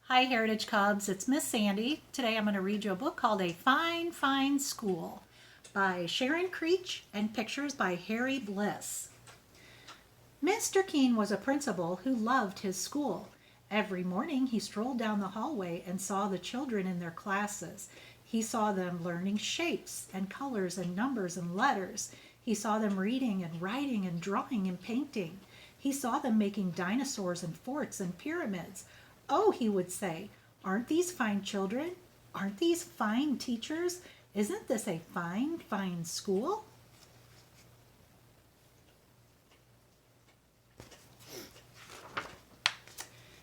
Hi, Heritage Cubs. It's Miss Sandy. Today I'm going to read you a book called A Fine, Fine School by Sharon Creech and pictures by Harry Bliss. Mr. Keene was a principal who loved his school. Every morning he strolled down the hallway and saw the children in their classes. He saw them learning shapes and colors and numbers and letters. He saw them reading and writing and drawing and painting. He saw them making dinosaurs and forts and pyramids. Oh, he would say, aren't these fine children? Aren't these fine teachers? Isn't this a fine, fine school?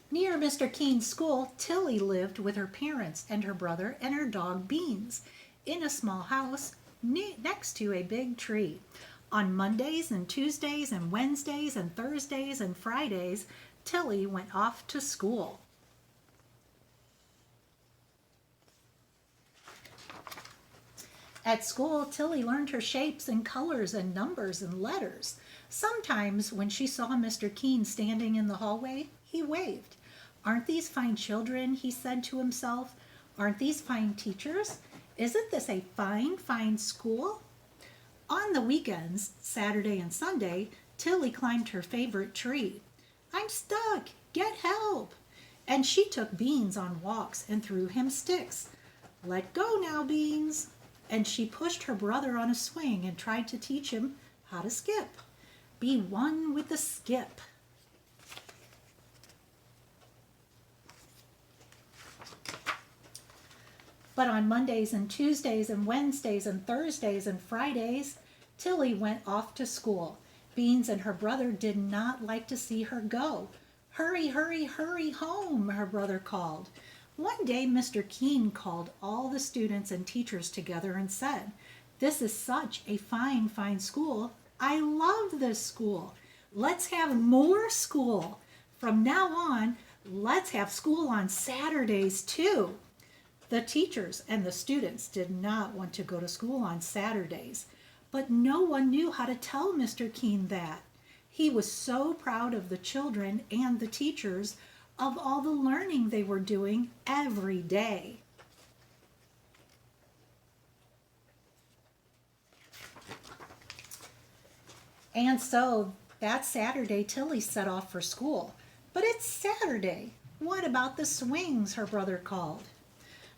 Near Mr. Keene's school, Tilly lived with her parents and her brother and her dog Beans in a small house next to a big tree. On Mondays and Tuesdays and Wednesdays and Thursdays and Fridays, Tilly went off to school. At school, Tilly learned her shapes and colors and numbers and letters. Sometimes, when she saw Mr. Keene standing in the hallway, he waved. Aren't these fine children? He said to himself. Aren't these fine teachers? Isn't this a fine, fine school? On the weekends, Saturday and Sunday, Tilly climbed her favorite tree. I'm stuck! Get help! And she took Beans on walks and threw him sticks. Let go now, Beans! And she pushed her brother on a swing and tried to teach him how to skip. Be one with the skip. But on Mondays and Tuesdays and Wednesdays and Thursdays and Fridays, Tilly went off to school. Beans and her brother did not like to see her go. Hurry, hurry, hurry home, her brother called. One day Mr. Keene called all the students and teachers together and said, "This is such a fine, fine school. I love this school. Let's have more school. From now on, let's have school on Saturdays too." The teachers and the students did not want to go to school on Saturdays, but no one knew how to tell Mr. Keene that. He was so proud of the children and the teachers of all the learning they were doing every day. And so that Saturday, Tilly set off for school. But it's Saturday. What about the swings? Her brother called.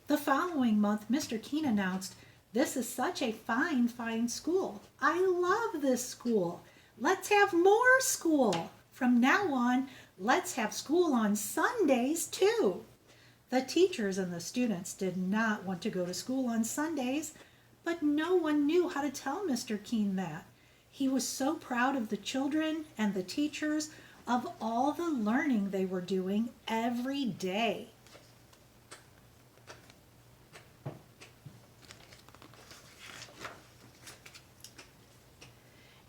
The following month, Mr. Keene announced, "This is such a fine, fine school. I love this school. Let's have more school. From now on, let's have school on Sundays too." The teachers and the students did not want to go to school on Sundays, but no one knew how to tell Mr. Keene that. He was so proud of the children and the teachers of all the learning they were doing every day.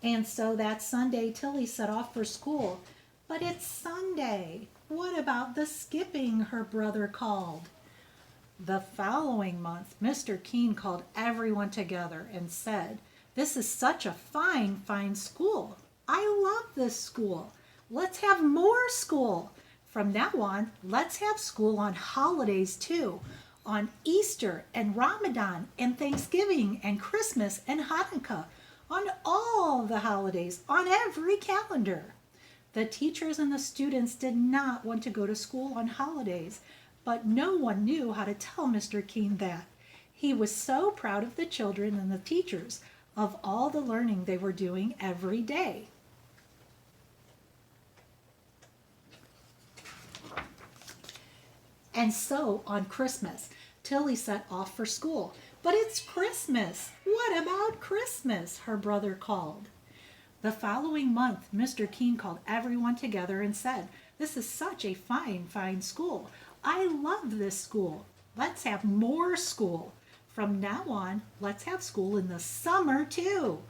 And so that Sunday, Tilly set off for school. But it's Sunday. What about the skipping? Her brother called. The following month, Mr. Keene called everyone together and said, "This is such a fine, fine school. I love this school. Let's have more school. From now on, let's have school on holidays too. On Easter and Ramadan and Thanksgiving and Christmas and Hanukkah. On all the holidays, on every calendar." The teachers and the students did not want to go to school on holidays, but no one knew how to tell Mr. Keene that. He was so proud of the children and the teachers of all the learning they were doing every day. And so on Christmas, Tilly set off for school. "But it's Christmas. What about Christmas?" her brother called. The following month, Mr. Keene called everyone together and said, "This is such a fine, fine school. I love this school. Let's have more school. From now on, let's have school in the summer too.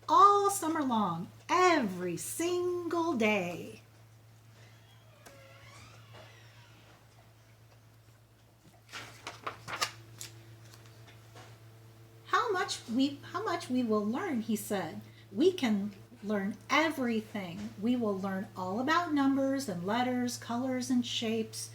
All summer long, every single day." How much we will learn, he said. We can learn everything. We will learn all about numbers and letters, colors and shapes.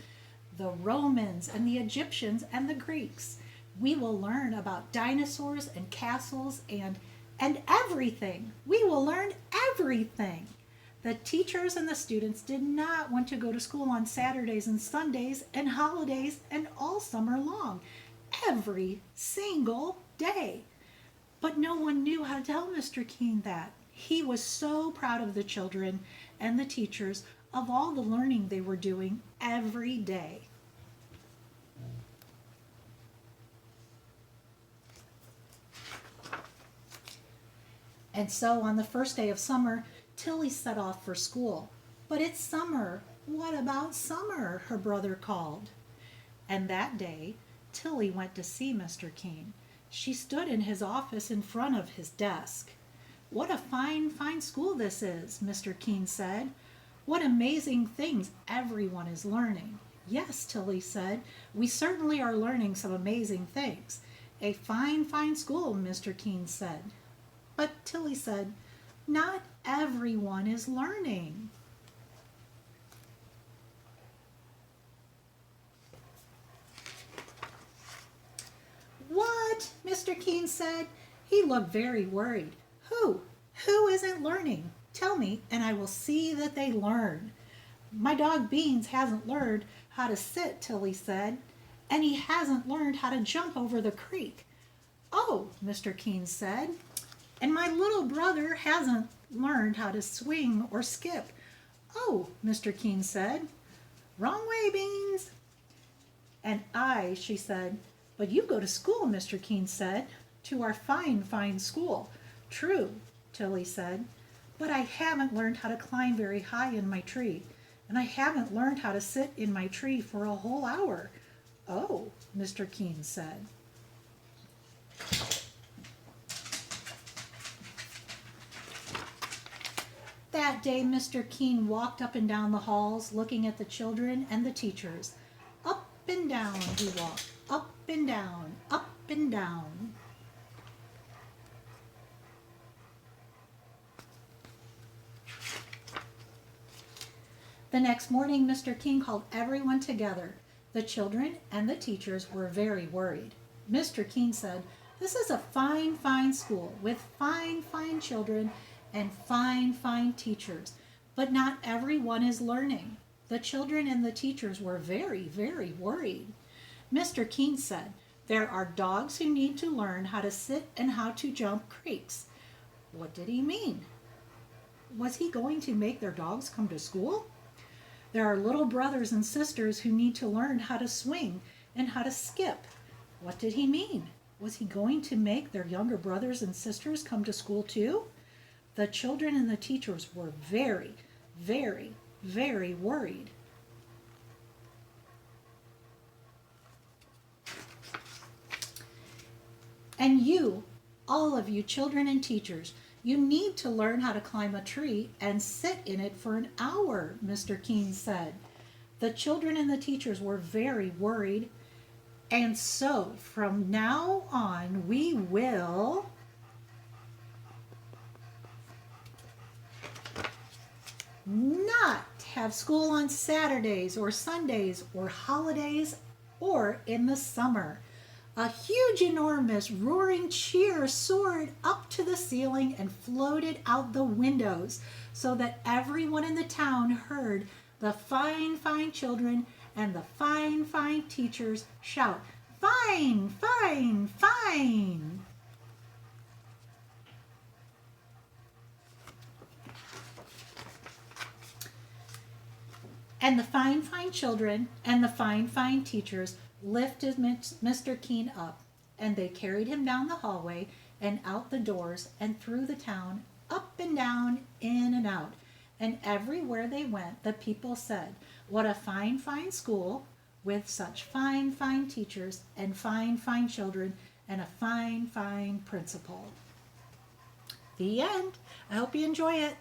the Romans and the Egyptians and the Greeks. We will learn about dinosaurs and castles and everything. We will learn everything. The teachers and the students did not want to go to school on Saturdays and Sundays and holidays and all summer long, every single day. But no one knew how to tell Mr. Keene that. He was so proud of the children and the teachers of all the learning they were doing every day. And so on the first day of summer, Tilly set off for school. But it's summer. What about summer? Her brother called. And that day, Tilly went to see Mr. Keene. She stood in his office in front of his desk. What a fine, fine school this is, Mr. Keene said. What amazing things everyone is learning. Yes, Tilly said, we certainly are learning some amazing things. A fine, fine school, Mr. Keene said. But Tilly said, not everyone is learning. What? Mr. Keene said. He looked very worried. Who? Who isn't learning? Tell me, and I will see that they learn. My dog Beans hasn't learned how to sit, Tilly said, and he hasn't learned how to jump over the creek. Oh, Mr. Keene said, and my little brother hasn't learned how to swing or skip. Oh, Mr. Keene said, wrong way, Beans. And she said, but you go to school, Mr. Keene said, to our fine, fine school. True, Tilly said, but I haven't learned how to climb very high in my tree, and I haven't learned how to sit in my tree for a whole hour. Oh, Mr. Keene said. That day, Mr. Keene walked up and down the halls, looking at the children and the teachers. Up and down he walked, up and down, up and down. The next morning, Mr. Keene called everyone together. The children and the teachers were very worried. Mr. Keene said, this is a fine, fine school with fine, fine children and fine, fine teachers, but not everyone is learning. The children and the teachers were very, very worried. Mr. Keene said, there are dogs who need to learn how to sit and how to jump creeks. What did he mean? Was he going to make their dogs come to school? There are little brothers and sisters who need to learn how to swing and how to skip. What did he mean? Was he going to make their younger brothers and sisters come to school too? The children and the teachers were very, very, very worried. And you, all of you children and teachers, you need to learn how to climb a tree and sit in it for an hour, Mr. Keene said. The children and the teachers were very worried. And so from now on, we will not have school on Saturdays or Sundays or holidays or in the summer. A huge, enormous, roaring cheer soared up to the ceiling and floated out the windows so that everyone in the town heard the fine, fine children and the fine, fine teachers shout, fine, fine, fine. And the fine, fine children and the fine, fine teachers lifted Mr. Keene up, and they carried him down the hallway and out the doors and through the town, up and down, in and out. And everywhere they went, the people said, what a fine, fine school with such fine, fine teachers and fine, fine children and a fine, fine principal. The end. I hope you enjoy it.